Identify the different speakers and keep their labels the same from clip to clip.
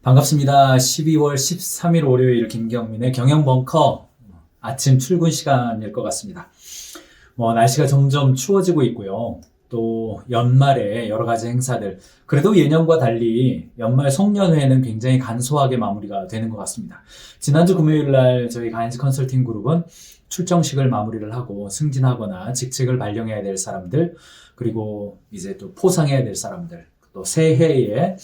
Speaker 1: 반갑습니다. 12월 13일 월요일 김경민의 경영벙커 아침 출근 시간일 것 같습니다. 날씨가 점점 추워지고 있고요. 또 연말에 여러 가지 행사들, 그래도 예년과 달리 연말 송년회는 굉장히 간소하게 마무리가 되는 것 같습니다. 지난주 금요일 날 저희 가인즈 컨설팅 그룹은 출정식을 마무리를 하고 승진하거나 직책을 발령해야 될 사람들, 그리고 이제 또 포상해야 될 사람들, 또 새해에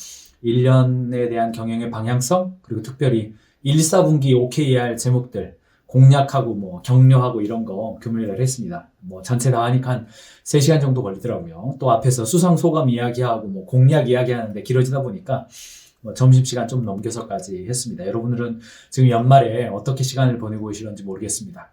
Speaker 1: 1년에 대한 경영의 방향성, 그리고 특별히 1, 4분기 OKR 제목들 공략하고 격려하고 이런 거 금요일에 했습니다. 전체 다 하니까 한 3시간 정도 걸리더라고요. 또 앞에서 수상 소감 이야기하고 공략 이야기하는데 길어지다 보니까 점심시간 좀 넘겨서까지 했습니다. 여러분들은 지금 연말에 어떻게 시간을 보내고 계시는지 모르겠습니다.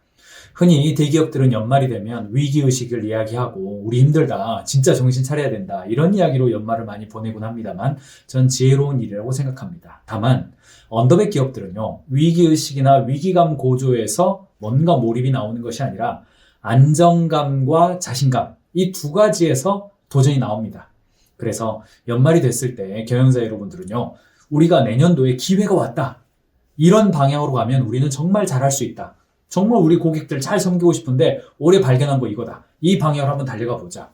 Speaker 1: 흔히 대기업들은 연말이 되면 위기의식을 이야기하고 우리 힘들다, 진짜 정신 차려야 된다, 이런 이야기로 연말을 많이 보내곤 합니다만 전 지혜로운 일이라고 생각합니다. 다만 언더백 기업들은요, 위기의식이나 위기감 고조에서 뭔가 몰입이 나오는 것이 아니라 안정감과 자신감, 이 두 가지에서 도전이 나옵니다. 그래서 연말이 됐을 때 경영자 여러분들은요, 우리가 내년도에 기회가 왔다, 이런 방향으로 가면 우리는 정말 잘할 수 있다, 정말 우리 고객들 잘 섬기고 싶은데 올해 발견한 거 이거다, 이 방향으로 한번 달려가 보자.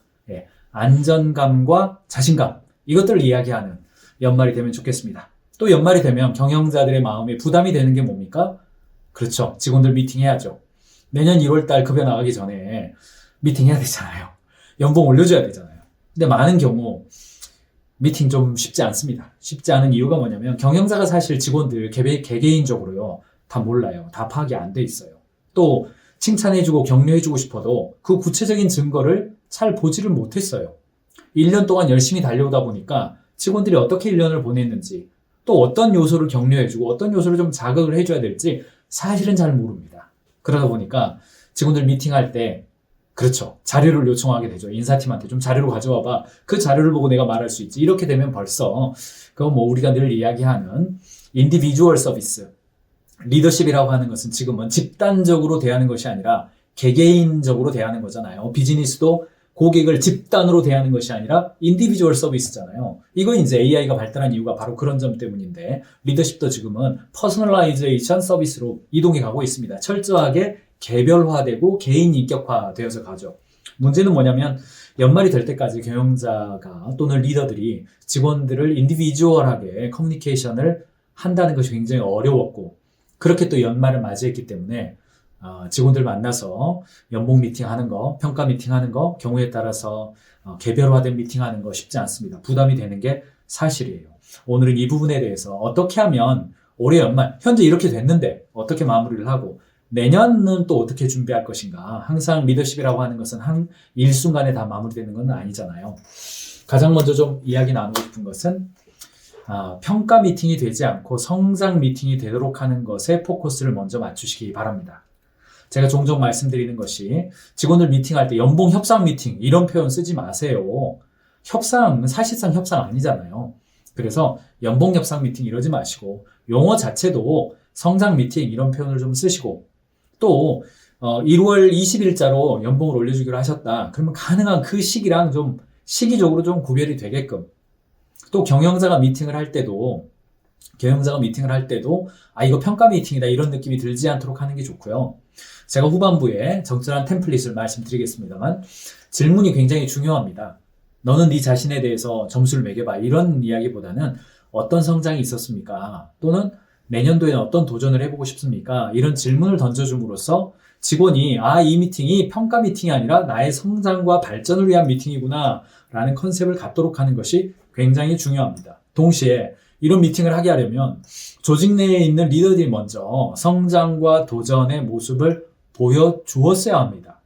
Speaker 1: 안전감과 자신감, 이것들을 이야기하는 연말이 되면 좋겠습니다. 또 연말이 되면 경영자들의 마음에 부담이 되는 게 뭡니까? 그렇죠. 직원들 미팅해야죠. 내년 1월달 급여 나가기 전에 미팅해야 되잖아요. 연봉 올려줘야 되잖아요. 근데 많은 경우 미팅 좀 쉽지 않습니다. 쉽지 않은 이유가 뭐냐면 경영자가 사실 직원들 개개인적으로요, 다 몰라요. 다 파악이 안 돼 있어요. 또 칭찬해주고 격려해주고 싶어도 그 구체적인 증거를 잘 보지를 못했어요. 1년 동안 열심히 달려오다 보니까 직원들이 어떻게 1년을 보냈는지, 또 어떤 요소를 격려해주고 어떤 요소를 좀 자극을 해줘야 될지 사실은 잘 모릅니다. 그러다 보니까 직원들 미팅할 때, 그렇죠, 자료를 요청하게 되죠. 인사팀한테 좀 자료를 가져와봐, 그 자료를 보고 내가 말할 수 있지. 이렇게 되면 벌써 그건 우리가 늘 이야기하는 인디비주얼 서비스, 리더십이라고 하는 것은 지금은 집단적으로 대하는 것이 아니라 개개인적으로 대하는 거잖아요. 비즈니스도 고객을 집단으로 대하는 것이 아니라 인디비주얼 서비스잖아요. 이건 이제 AI가 발달한 이유가 바로 그런 점 때문인데, 리더십도 지금은 퍼스널라이제이션 서비스로 이동해 가고 있습니다. 철저하게 개별화되고 개인 인격화 되어서 가죠. 문제는 뭐냐면 연말이 될 때까지 경영자가 또는 리더들이 직원들을 인디비주얼하게 커뮤니케이션을 한다는 것이 굉장히 어려웠고, 그렇게 또 연말을 맞이했기 때문에 직원들 만나서 연봉 미팅하는 거, 평가 미팅하는 거, 경우에 따라서 개별화된 미팅하는 거 쉽지 않습니다. 부담이 되는 게 사실이에요. 오늘은 이 부분에 대해서 어떻게 하면 올해 연말, 현재 이렇게 됐는데 어떻게 마무리를 하고 내년은 또 어떻게 준비할 것인가. 항상 리더십이라고 하는 것은 한 일순간에 다 마무리되는 건 아니잖아요. 가장 먼저 좀 이야기 나누고 싶은 것은 평가 미팅이 되지 않고 성장 미팅이 되도록 하는 것에 포커스를 먼저 맞추시기 바랍니다. 제가 종종 말씀드리는 것이, 직원들 미팅할 때 연봉 협상 미팅 이런 표현 쓰지 마세요. 협상은 사실상 협상 아니잖아요. 그래서 연봉 협상 미팅 이러지 마시고 용어 자체도 성장 미팅 이런 표현을 좀 쓰시고, 또 1월 20일자로 연봉을 올려주기로 하셨다, 그러면 가능한 그 시기랑 좀 시기적으로 좀 구별이 되게끔, 또 경영자가 미팅을 할 때도 이거 평가 미팅이다 이런 느낌이 들지 않도록 하는 게 좋고요. 제가 후반부에 적절한 템플릿을 말씀드리겠습니다만, 질문이 굉장히 중요합니다. 너는 네 자신에 대해서 점수를 매겨봐, 이런 이야기보다는 어떤 성장이 있었습니까? 또는 내년도에는 어떤 도전을 해보고 싶습니까? 이런 질문을 던져줌으로써 직원이 이 미팅이 평가 미팅이 아니라 나의 성장과 발전을 위한 미팅이구나 라는 컨셉을 갖도록 하는 것이 굉장히 중요합니다. 동시에 이런 미팅을 하게 하려면 조직 내에 있는 리더들이 먼저 성장과 도전의 모습을 보여주었어야 합니다.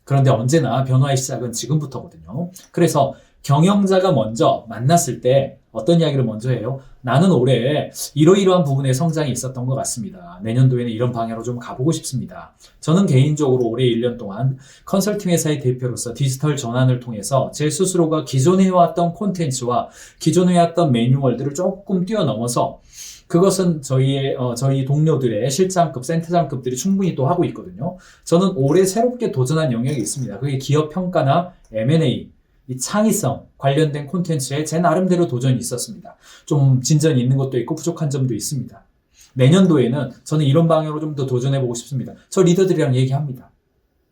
Speaker 1: 그런데 언제나 변화의 시작은 지금부터거든요. 그래서 경영자가 먼저 만났을 때 어떤 이야기를 먼저 해요? 나는 올해 이러이러한 부분에 성장이 있었던 것 같습니다. 내년도에는 이런 방향으로 좀 가보고 싶습니다. 저는 개인적으로 올해 1년 동안 컨설팅 회사의 대표로서 디지털 전환을 통해서 제 스스로가 기존에 해왔던 콘텐츠와 기존에 해왔던 매뉴얼들을 조금 뛰어넘어서, 그것은 저희 동료들의 실장급, 센터장급들이 충분히 또 하고 있거든요. 저는 올해 새롭게 도전한 영역이 있습니다. 그게 기업 평가나 M&A, 이 창의성 관련된 콘텐츠에 제 나름대로 도전이 있었습니다. 좀 진전이 있는 것도 있고 부족한 점도 있습니다. 내년도에는 저는 이런 방향으로 좀 더 도전해보고 싶습니다. 저 리더들이랑 얘기합니다.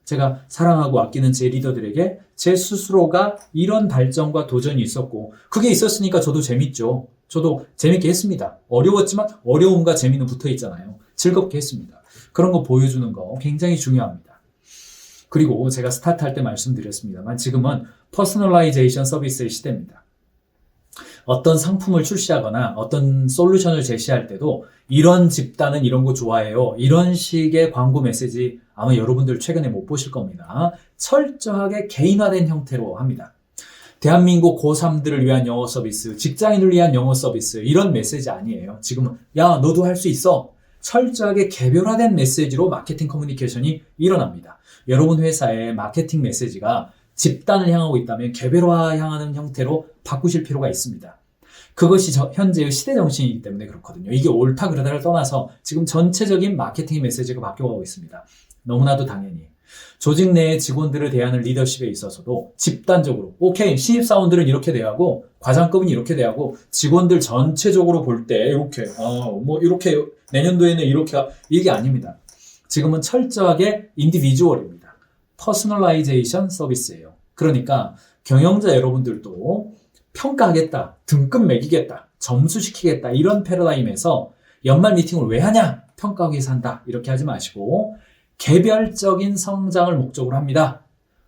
Speaker 1: 제가 사랑하고 아끼는 제 리더들에게 제 스스로가 이런 발전과 도전이 있었고 그게 있었으니까 저도 재밌죠. 저도 재밌게 했습니다. 어려웠지만 어려움과 재미는 붙어 있잖아요. 즐겁게 했습니다. 그런 거 보여주는 거 굉장히 중요합니다. 그리고 제가 스타트할 때 말씀드렸습니다만 지금은 퍼스널라이제이션 서비스의 시대입니다. 어떤 상품을 출시하거나 어떤 솔루션을 제시할 때도 이런 집단은 이런 거 좋아해요. 이런 식의 광고 메시지 아마 여러분들 최근에 못 보실 겁니다. 철저하게 개인화된 형태로 합니다. 대한민국 고3들을 위한 영어 서비스, 직장인을 위한 영어 서비스 이런 메시지 아니에요. 지금은 야 너도 할 수 있어. 철저하게 개별화된 메시지로 마케팅 커뮤니케이션이 일어납니다. 여러분 회사의 마케팅 메시지가 집단을 향하고 있다면 개별화 향하는 형태로 바꾸실 필요가 있습니다. 그것이 현재의 시대 정신이기 때문에 그렇거든요. 이게 옳다 그르다를 떠나서 지금 전체적인 마케팅 메시지가 바뀌어가고 있습니다. 너무나도 당연히. 조직 내의 직원들을 대하는 리더십에 있어서도 집단적으로 오케이 신입사원들은 이렇게 대하고 과장급은 이렇게 대하고 직원들 전체적으로 볼 때 이렇게 이렇게 내년도에는 이렇게 이게 아닙니다. 지금은 철저하게 인디비주얼입니다. 퍼스널라이제이션 서비스예요. 그러니까 경영자 여러분들도 평가하겠다, 등급 매기겠다, 점수시키겠다 이런 패러다임에서 연말 미팅을 왜 하냐? 평가하기 위해서 한다. 이렇게 하지 마시고 개별적인 성장을 목적으로 합니다.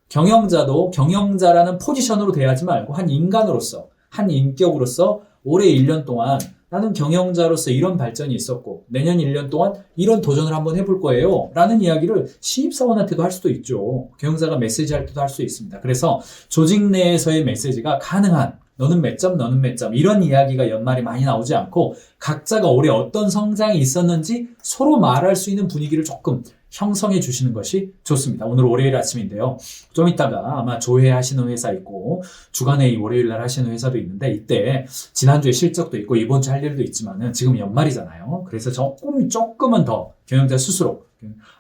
Speaker 1: 경영자도 경영자라는 포지션으로 대하지 말고 한 인간으로서, 한 인격으로서 올해 1년 동안 나는 경영자로서 이런 발전이 있었고 내년 1년 동안 이런 도전을 한번 해볼 거예요 라는 이야기를 신입사원한테도 할 수도 있죠. 경영자가 메시지할 때도 할 수 있습니다. 그래서 조직 내에서의 메시지가 가능한 너는 몇 점, 너는 몇 점 이런 이야기가 연말에 많이 나오지 않고 각자가 올해 어떤 성장이 있었는지 서로 말할 수 있는 분위기를 조금 형성해 주시는 것이 좋습니다. 오늘 월요일 아침인데요. 좀 이따가 아마 조회하시는 회사 있고 주간회의 월요일 날 하시는 회사도 있는데 이때 지난주에 실적도 있고 이번 주 할 일도 있지만은 지금 연말이잖아요. 그래서 조금은 더 경영자 스스로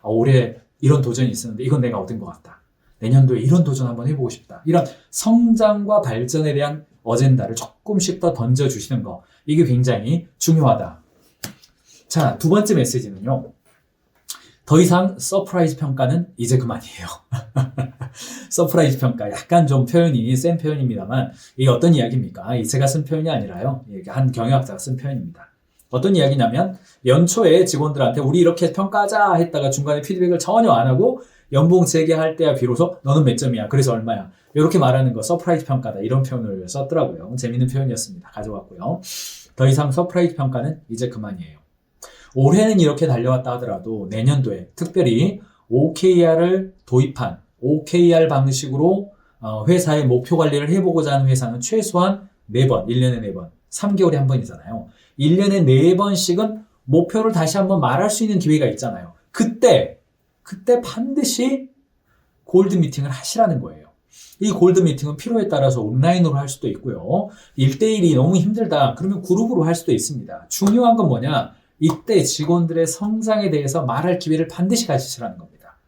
Speaker 1: 올해 이런 도전이 있었는데 이건 내가 얻은 것 같다. 내년도에 이런 도전 한번 해보고 싶다. 이런 성장과 발전에 대한 어젠다를 조금씩 더 던져주시는 거 이게 굉장히 중요하다. 자, 두 번째 메시지는요. 더 이상 서프라이즈 평가는 이제 그만이에요. 서프라이즈 평가 약간 좀 표현이 센 표현입니다만 이게 어떤 이야기입니까? 제가 쓴 표현이 아니라요. 한 경영학자가 쓴 표현입니다. 어떤 이야기냐면 연초에 직원들한테 우리 이렇게 평가하자 했다가 중간에 피드백을 전혀 안 하고 연봉 재개할 때야 비로소 너는 몇 점이야 그래서 얼마야 이렇게 말하는 거 서프라이즈 평가다 이런 표현을 썼더라고요. 재밌는 표현이었습니다. 가져왔고요. 더 이상 서프라이즈 평가는 이제 그만이에요. 올해는 이렇게 달려왔다 하더라도 내년도에 특별히 OKR을 도입한 OKR 방식으로 회사의 목표 관리를 해보고자 하는 회사는 최소한 4번, 1년에 4번, 3개월에 한 번이잖아요. 1년에 4번씩은 목표를 다시 한번 말할 수 있는 기회가 있잖아요. 그때 반드시 골드 미팅을 하시라는 거예요. 이 골드 미팅은 필요에 따라서 온라인으로 할 수도 있고요. 1대1이 너무 힘들다. 그러면 그룹으로 할 수도 있습니다. 중요한 건 뭐냐? 이때 직원들의 성장에 대해서 말할 기회를 반드시 가지시라는 겁니다.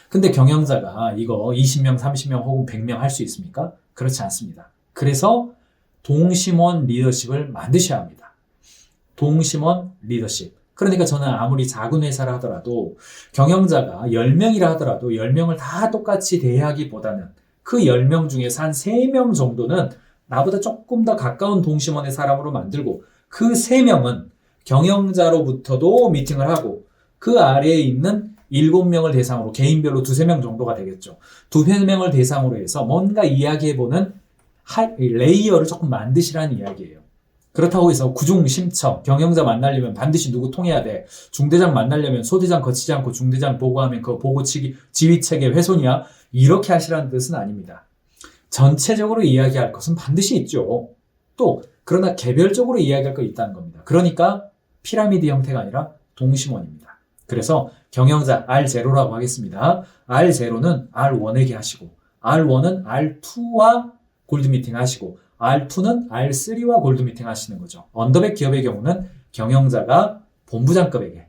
Speaker 1: 근데 경영자가 이거 20명, 30명 혹은 100명 할 수 있습니까? 그렇지 않습니다. 그래서 동심원 리더십을 만드셔야 합니다. 동심원 리더십. 그러니까 저는 아무리 작은 회사를 하더라도 경영자가 10명이라 하더라도 10명을 다 똑같이 대하기보다는 그 10명 중에서 한 3명 정도는 나보다 조금 더 가까운 동심원의 사람으로 만들고 그 3명은 경영자로부터도 미팅을 하고 그 아래에 있는 7명을 대상으로 개인별로 2-3명 정도가 되겠죠. 2-3명을 대상으로 해서 뭔가 이야기해보는 레이어를 조금 만드시라는 이야기예요. 그렇다고 해서 구중심청 경영자 만나려면 반드시 누구 통해야 돼. 중대장 만나려면 소대장 거치지 않고 중대장 보고하면 그 보고치기 지휘체계 훼손이야. 이렇게 하시라는 뜻은 아닙니다. 전체적으로 이야기할 것은 반드시 있죠. 또 그러나 개별적으로 이야기할 거 있다는 겁니다. 그러니까 피라미드 형태가 아니라 동심원입니다. 그래서 경영자 R0라고 하겠습니다. R0는 R1에게 하시고 R1은 R2와 골드미팅 하시고 R2는 R3와 골드미팅 하시는 거죠. 언더백 기업의 경우는 경영자가 본부장급에게,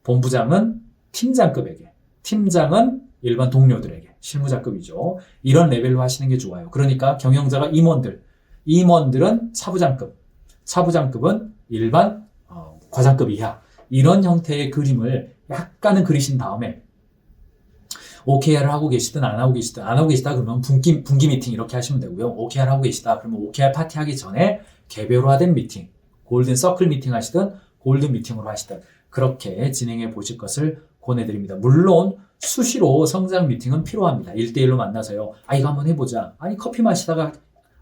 Speaker 1: 본부장은 팀장급에게, 팀장은 일반 동료들에게 실무자급이죠. 이런 레벨로 하시는 게 좋아요. 그러니까 경영자가 임원들은 차부장급은 일반 과장급 이하, 이런 형태의 그림을 약간은 그리신 다음에 OKR을 하고 계시든 안 하고 계시다 그러면 분기 미팅 이렇게 하시면 되고요. OKR 하고 계시다 그러면 OKR 파티 하기 전에 개별화된 미팅, 골든 서클 미팅 하시든 골든 미팅으로 하시든 그렇게 진행해 보실 것을 권해드립니다. 물론 수시로 성장 미팅은 필요합니다. 1대1로 만나서요. 이거 한번 해보자. 아니 커피 마시다가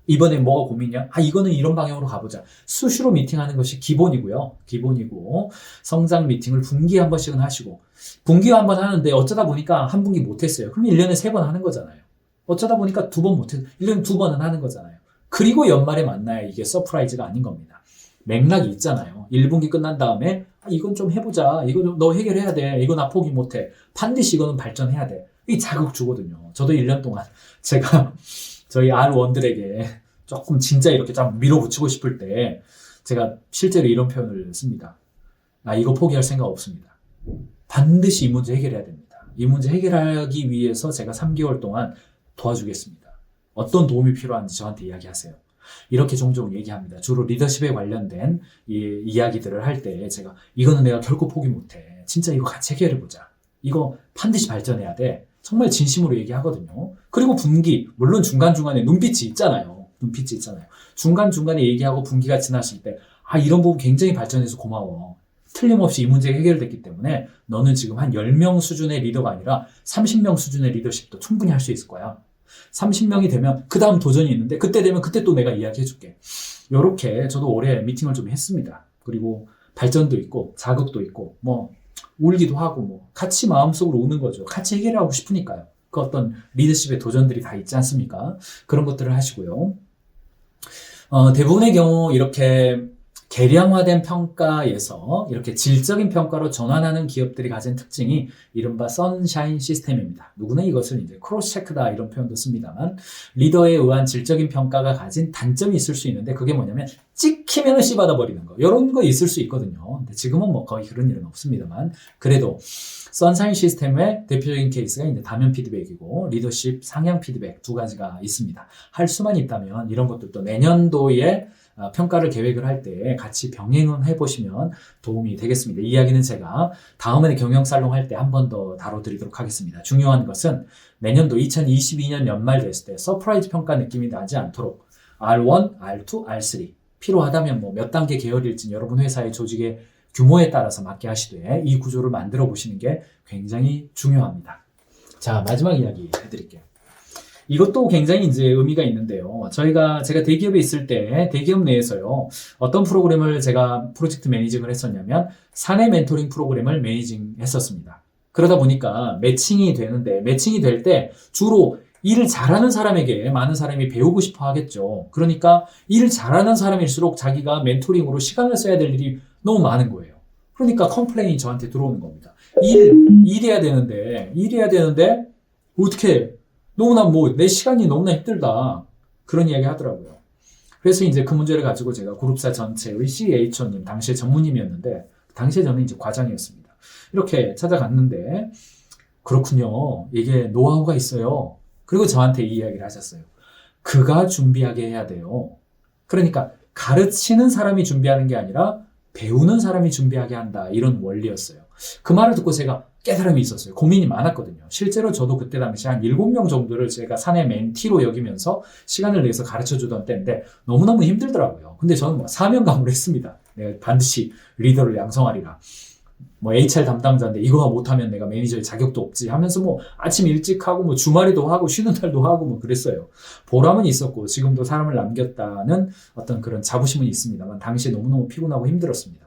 Speaker 1: 이번에 뭐가 고민이야? 이거는 이런 방향으로 가보자. 수시로 미팅하는 것이 기본이고요. 기본이고 성장 미팅을 분기에 한 번씩은 하시고 분기에 한 번 하는데 어쩌다 보니까 한 분기 못했어요. 그럼 1년에 3번 하는 거잖아요. 어쩌다 보니까 2번 못했어요. 1년에 2번은 하는 거잖아요. 그리고 연말에 만나야 이게 서프라이즈가 아닌 겁니다. 맥락이 있잖아요. 1분기 끝난 다음에 이건 좀 해보자. 이거 너 해결해야 돼. 이거 나 포기 못해. 반드시 이거는 발전해야 돼. 이 자극 주거든요. 저도 1년 동안 제가 저희 R1들에게 조금 진짜 이렇게 좀 밀어붙이고 싶을 때 제가 실제로 이런 표현을 씁니다. 이거 포기할 생각 없습니다. 반드시 이 문제 해결해야 됩니다. 이 문제 해결하기 위해서 제가 3개월 동안 도와주겠습니다. 어떤 도움이 필요한지 저한테 이야기하세요. 이렇게 종종 얘기합니다. 주로 리더십에 관련된 이야기들을 할 때 제가 이거는 내가 결코 포기 못해. 진짜 이거 같이 해결해보자. 이거 반드시 발전해야 돼. 정말 진심으로 얘기하거든요. 그리고 분기, 물론 중간중간에 눈빛이 있잖아요. 중간중간에 얘기하고 분기가 지나실 때 이런 부분 굉장히 발전해서 고마워. 틀림없이 이 문제가 해결됐기 때문에 너는 지금 한 10명 수준의 리더가 아니라 30명 수준의 리더십도 충분히 할 수 있을 거야. 30명이 되면 그 다음 도전이 있는데 그때 되면 그때 또 내가 이야기해줄게. 이렇게 저도 올해 미팅을 좀 했습니다. 그리고 발전도 있고 자극도 있고 울기도 하고 같이 마음속으로 우는 거죠. 같이 해결하고 싶으니까요. 그 어떤 리더십의 도전들이 다 있지 않습니까? 그런 것들을 하시고요. 대부분의 경우 이렇게 개량화된 평가에서 이렇게 질적인 평가로 전환하는 기업들이 가진 특징이 이른바 선샤인 시스템입니다. 누구는 이것을 이제 크로스 체크다 이런 표현도 씁니다만 리더에 의한 질적인 평가가 가진 단점이 있을 수 있는데 그게 뭐냐면 찍히면 씨받아 버리는 거. 이런 거 있을 수 있거든요. 근데 지금은 거의 그런 일은 없습니다만 그래도 선샤인 시스템의 대표적인 케이스가 이제 다면 피드백이고 리더십 상향 피드백 두 가지가 있습니다. 할 수만 있다면 이런 것들도 내년도에 평가를 계획을 할 때 같이 병행을 해보시면 도움이 되겠습니다. 이 이야기는 제가 다음에 경영살롱 할 때 한 번 더 다뤄드리도록 하겠습니다. 중요한 것은 내년도 2022년 연말 됐을 때 서프라이즈 평가 느낌이 나지 않도록 R1, R2, R3 필요하다면 몇 단계 계열일지는 여러분 회사의 조직의 규모에 따라서 맞게 하시되 이 구조를 만들어 보시는 게 굉장히 중요합니다. 자, 마지막 이야기 해드릴게요. 이것도 굉장히 이제 의미가 있는데요. 제가 대기업에 있을 때 대기업 내에서요. 어떤 프로그램을 제가 프로젝트 매니징을 했었냐면 사내 멘토링 프로그램을 매니징 했었습니다. 그러다 보니까 매칭이 되는데 매칭이 될 때 주로 일을 잘하는 사람에게 많은 사람이 배우고 싶어 하겠죠. 그러니까 일을 잘하는 사람일수록 자기가 멘토링으로 시간을 써야 될 일이 너무 많은 거예요. 그러니까 컴플레인이 저한테 들어오는 겁니다. 일해야 되는데 어떻게 너무나 내 시간이 너무나 힘들다. 그런 이야기 하더라고요. 그래서 이제 그 문제를 가지고 제가 그룹사 전체의 CHO님, 당시에 전무님이었는데, 당시에 저는 이제 과장이었습니다. 이렇게 찾아갔는데, 그렇군요. 이게 노하우가 있어요. 그리고 저한테 이 이야기를 하셨어요. 그가 준비하게 해야 돼요. 그러니까 가르치는 사람이 준비하는 게 아니라 배우는 사람이 준비하게 한다. 이런 원리였어요. 그 말을 듣고 제가 깨달음이 있었어요. 고민이 많았거든요. 실제로 저도 그때 당시 한 7명 정도를 제가 사내 멘티로 여기면서 시간을 내서 가르쳐주던 때인데 너무너무 힘들더라고요. 근데 저는 사명감으로 했습니다. 내가 반드시 리더를 양성하리라. HR 담당자인데 이거 못하면 내가 매니저의 자격도 없지 하면서 아침 일찍 하고 주말에도 하고 쉬는 날도 하고 그랬어요. 보람은 있었고 지금도 사람을 남겼다는 어떤 그런 자부심은 있습니다만 당시에 너무너무 피곤하고 힘들었습니다.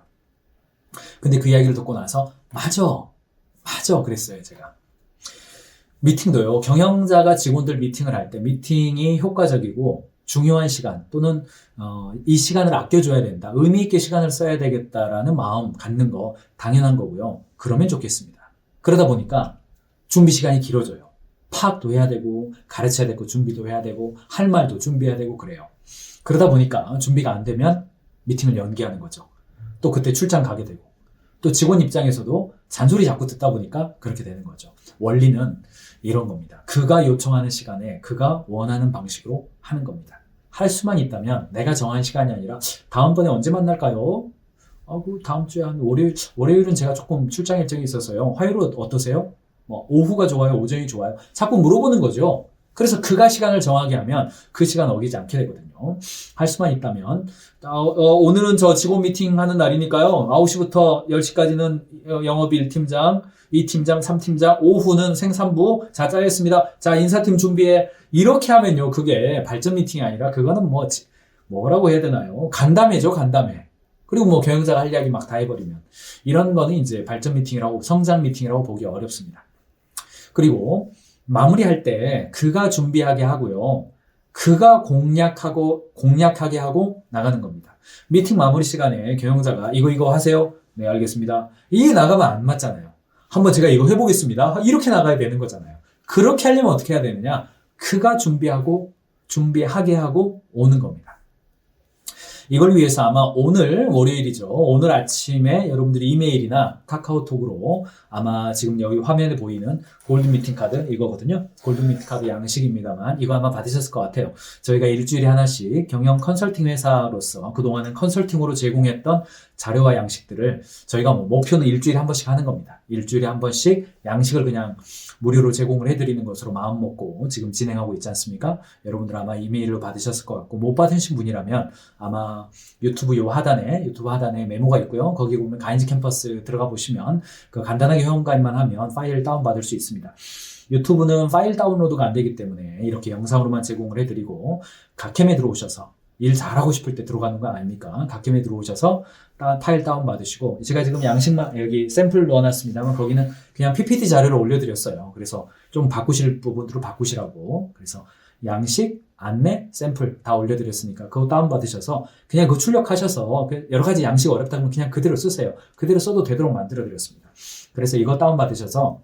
Speaker 1: 근데 그 이야기를 듣고 나서 맞아 그랬어요. 제가 미팅도요. 경영자가 직원들 미팅을 할 때 미팅이 효과적이고 중요한 시간 또는 이 시간을 아껴줘야 된다. 의미 있게 시간을 써야 되겠다라는 마음 갖는 거 당연한 거고요. 그러면 좋겠습니다. 그러다 보니까 준비 시간이 길어져요. 파악도 해야 되고 가르쳐야 되고 준비도 해야 되고 할 말도 준비해야 되고 그래요. 그러다 보니까 준비가 안 되면 미팅을 연기하는 거죠. 또 그때 출장 가게 되고 또 직원 입장에서도 잔소리 자꾸 듣다 보니까 그렇게 되는 거죠. 원리는 이런 겁니다. 그가 요청하는 시간에 그가 원하는 방식으로 하는 겁니다. 할 수만 있다면 내가 정한 시간이 아니라 다음번에 언제 만날까요? 다음 주에 한 월요일은 제가 조금 출장 일정이 있어서요. 화요일은 어떠세요? 오후가 좋아요? 오전이 좋아요? 자꾸 물어보는 거죠. 그래서 그가 시간을 정하게 하면 그 시간 어기지 않게 되거든요. 할 수만 있다면 오늘은 저 직원 미팅 하는 날이니까요. 9시부터 10시까지는 영업일 팀장, 2팀장, 3팀장, 오후는 생산부, 자 짜였습니다. 자 인사팀 준비해. 이렇게 하면요. 그게 발전 미팅이 아니라 그거는 뭐라고 해야 되나요? 간담회죠, 간담회. 그리고 경영자가 할 이야기 막 다 해버리면 이런 거는 이제 발전 미팅이라고 성장 미팅이라고 보기 어렵습니다. 그리고 마무리할 때 그가 준비하게 하고요. 그가 공략하게 하고 나가는 겁니다. 미팅 마무리 시간에 경영자가 이거 하세요. 네, 알겠습니다. 이게 나가면 안 맞잖아요. 한번 제가 이거 해보겠습니다. 이렇게 나가야 되는 거잖아요. 그렇게 하려면 어떻게 해야 되느냐? 그가 준비하게 하고 오는 겁니다. 이걸 위해서 아마 오늘 월요일이죠. 오늘 아침에 여러분들이 이메일이나 카카오톡으로 아마 지금 여기 화면에 보이는 골든 미팅 카드 이거거든요. 골든 미팅 카드 양식입니다만 이거 아마 받으셨을 것 같아요. 저희가 일주일에 하나씩 경영 컨설팅 회사로서 그동안은 컨설팅으로 제공했던 자료와 양식들을 저희가 목표는 일주일에 한 번씩 하는 겁니다. 일주일에 한 번씩 양식을 그냥 무료로 제공을 해드리는 것으로 마음 먹고 지금 진행하고 있지 않습니까? 여러분들 아마 이메일로 받으셨을 것 같고 못 받으신 분이라면 아마 유튜브 하단에 메모가 있고요. 거기 보면 가인즈 캠퍼스 들어가 보시면 그 간단하게 회원가입만 하면 파일 다운받을 수 있습니다. 유튜브는 파일 다운로드가 안 되기 때문에 이렇게 영상으로만 제공을 해드리고 갓캠에 들어오셔서 일 잘하고 싶을 때 들어가는 거 아닙니까? 갓캠에 들어오셔서 파일 다운받으시고 제가 지금 양식만 여기 샘플 넣어놨습니다만 거기는 그냥 PPT 자료를 올려드렸어요. 그래서 좀 바꾸실 부분으로 바꾸시라고 그래서 양식, 안내, 샘플 다 올려드렸으니까 그거 다운받으셔서 그냥 그거 출력하셔서 여러 가지 양식 어렵다 그러면 그냥 그대로 쓰세요. 그대로 써도 되도록 만들어드렸습니다. 그래서 이거 다운받으셔서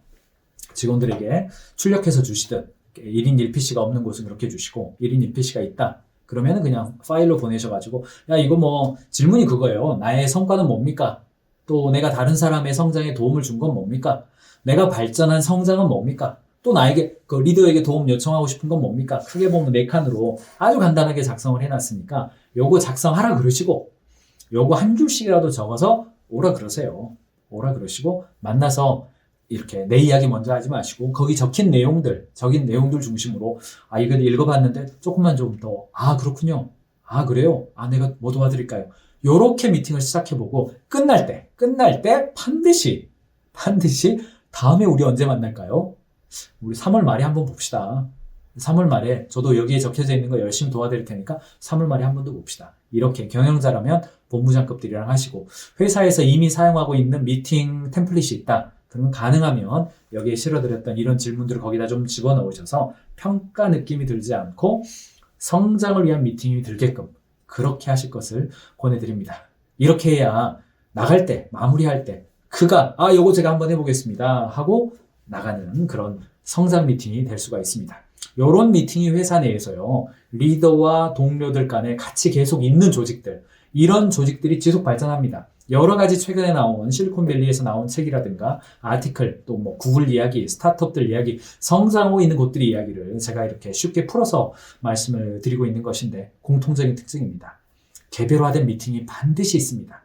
Speaker 1: 직원들에게 출력해서 주시듯 1인 1PC가 없는 곳은 그렇게 주시고 1인 1PC가 있다. 그러면은 그냥 파일로 보내셔가지고 야 이거 질문이 그거예요. 나의 성과는 뭡니까? 또 내가 다른 사람의 성장에 도움을 준 건 뭡니까? 내가 발전한 성장은 뭡니까? 또 나에게 그 리더에게 도움 요청하고 싶은 건 뭡니까? 크게 보면 4칸으로 아주 간단하게 작성을 해놨으니까 요거 작성하라 그러시고 요거 한 줄씩이라도 적어서 오라 그러세요. 오라 그러시고 만나서 이렇게 내 이야기 먼저 하지 마시고 거기 적힌 내용들 중심으로 이거 읽어봤는데 조금만 좀 더 그렇군요. 그래요? 내가 뭐 도와드릴까요? 요렇게 미팅을 시작해보고 끝날 때 반드시 다음에 우리 언제 만날까요? 우리 3월 말에 한번 봅시다. 3월 말에 저도 여기에 적혀져 있는 거 열심히 도와드릴 테니까 3월 말에 한 번 더 봅시다. 이렇게 경영자라면 본부장급들이랑 하시고 회사에서 이미 사용하고 있는 미팅 템플릿이 있다. 그러면 가능하면 여기에 실어드렸던 이런 질문들을 거기다 좀 집어넣으셔서 평가 느낌이 들지 않고 성장을 위한 미팅이 들게끔 그렇게 하실 것을 권해드립니다. 이렇게 해야 나갈 때, 마무리할 때 그가 요거 제가 한번 해보겠습니다 하고 나가는 그런 성장 미팅이 될 수가 있습니다. 이런 미팅이 회사 내에서요. 리더와 동료들 간에 같이 계속 있는 조직들 이런 조직들이 지속 발전합니다. 여러 가지 최근에 나온 실리콘밸리에서 나온 책이라든가 아티클 또 구글 이야기, 스타트업들 이야기, 성장하고 있는 곳들의 이야기를 제가 이렇게 쉽게 풀어서 말씀을 드리고 있는 것인데 공통적인 특징입니다. 개별화된 미팅이 반드시 있습니다.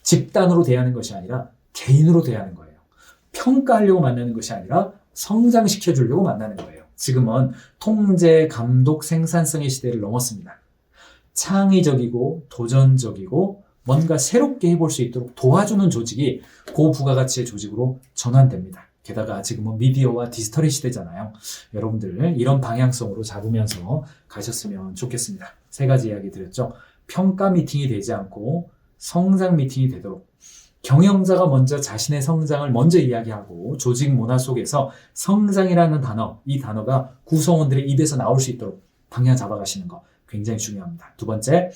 Speaker 1: 집단으로 대하는 것이 아니라 개인으로 대하는 거예요. 평가하려고 만나는 것이 아니라 성장시켜주려고 만나는 거예요. 지금은 통제, 감독, 생산성의 시대를 넘었습니다. 창의적이고 도전적이고 뭔가 새롭게 해볼 수 있도록 도와주는 조직이 고부가가치의 조직으로 전환됩니다. 게다가 지금은 미디어와 디지털의 시대잖아요. 여러분들 이런 방향성으로 잡으면서 가셨으면 좋겠습니다. 3가지 이야기 드렸죠. 평가 미팅이 되지 않고 성장 미팅이 되도록 경영자가 먼저 자신의 성장을 먼저 이야기하고 조직 문화 속에서 성장이라는 단어, 이 단어가 구성원들의 입에서 나올 수 있도록 방향 잡아가시는 거 굉장히 중요합니다. 2번째,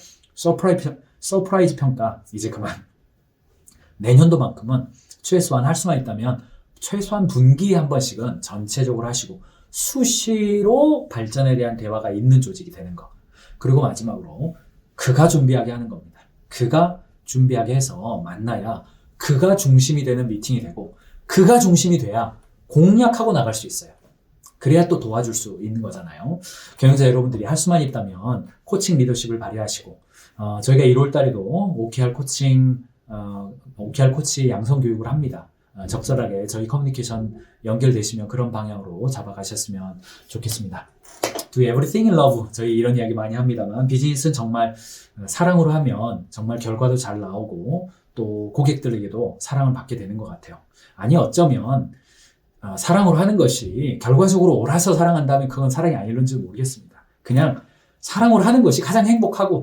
Speaker 1: 서프라이즈 평가 이제 그만. 내년도만큼은 최소한 할 수만 있다면 최소한 분기에 한 번씩은 전체적으로 하시고 수시로 발전에 대한 대화가 있는 조직이 되는 거. 그리고 마지막으로 그가 준비하게 하는 겁니다. 그가 준비하게 해서 만나야 그가 중심이 되는 미팅이 되고 그가 중심이 돼야 공략하고 나갈 수 있어요. 그래야 또 도와줄 수 있는 거잖아요. 경영자 여러분들이 할 수만 있다면 코칭 리더십을 발휘하시고, 저희가 1월 달에도 OKR 코칭, OKR 코치 양성 교육을 합니다. 적절하게 저희 커뮤니케이션 연결되시면 그런 방향으로 잡아가셨으면 좋겠습니다. Do everything in love. 저희 이런 이야기 많이 합니다만, 비즈니스는 정말 사랑으로 하면 정말 결과도 잘 나오고, 또 고객들에게도 사랑을 받게 되는 것 같아요. 아니, 어쩌면 사랑으로 하는 것이 결과적으로 옳아서 사랑한다면 그건 사랑이 아닐는지 모르겠습니다. 그냥 사랑으로 하는 것이 가장 행복하고,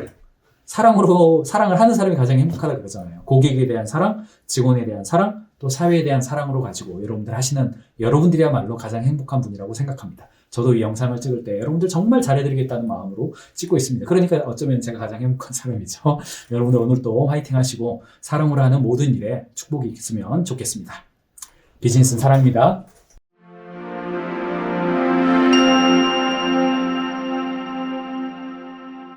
Speaker 1: 사랑으로 사랑을 하는 사람이 가장 행복하다 그러잖아요. 고객에 대한 사랑, 직원에 대한 사랑, 또 사회에 대한 사랑으로 가지고 여러분들 하시는 여러분들이야말로 가장 행복한 분이라고 생각합니다. 저도 이 영상을 찍을 때 여러분들 정말 잘해드리겠다는 마음으로 찍고 있습니다. 그러니까 어쩌면 제가 가장 행복한 사람이죠. 여러분들 오늘도 화이팅 하시고 사랑으로 하는 모든 일에 축복이 있으면 좋겠습니다. 비즈니스는 사랑입니다.